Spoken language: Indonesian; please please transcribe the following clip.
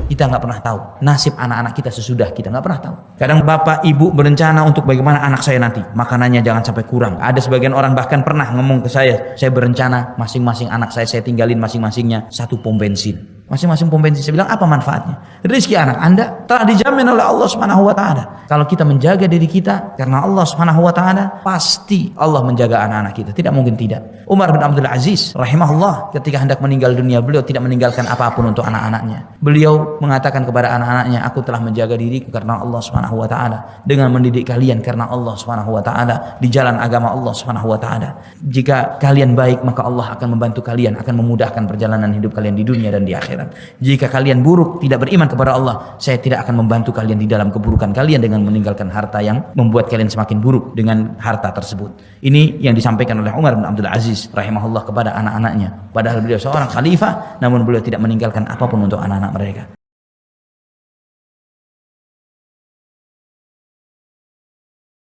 Kita nggak pernah tahu nasib anak-anak kita sesudah kita, nggak pernah tahu. Kadang bapak ibu berencana untuk bagaimana anak saya nanti, makanannya jangan sampai kurang. Ada sebagian orang bahkan pernah ngomong ke saya berencana masing-masing anak saya tinggalin masing-masingnya satu pom bensin. Masing-masing pom bensin. Saya bilang, apa manfaatnya? Rizki anak Anda telah dijamin oleh Allah Subhanahu wa taala. Kalau kita menjaga diri kita karena Allah Subhanahu wa taala, pasti Allah menjaga anak-anak kita. Tidak mungkin tidak. Umar bin Abdul Aziz rahimahullah ketika hendak meninggal dunia, beliau tidak meninggalkan apapun untuk anak-anaknya. Beliau mengatakan kepada anak-anaknya, aku telah menjaga diriku karena Allah Subhanahu wa taala, dengan mendidik kalian karena Allah Subhanahu wa taala di jalan agama Allah Subhanahu wa taala. Jika kalian baik, maka Allah akan membantu kalian, akan memudahkan perjalanan hidup kalian di dunia dan di akhirat. Jika kalian buruk, tidak beriman kepada Allah, saya tidak akan membantu kalian di dalam keburukan kalian dengan meninggalkan harta yang membuat kalian semakin buruk dengan harta tersebut. Ini yang disampaikan oleh Umar bin Abdul Aziz rahimahullah kepada anak-anaknya. Padahal beliau seorang khalifah, namun beliau tidak meninggalkan apapun untuk anak-anak mereka.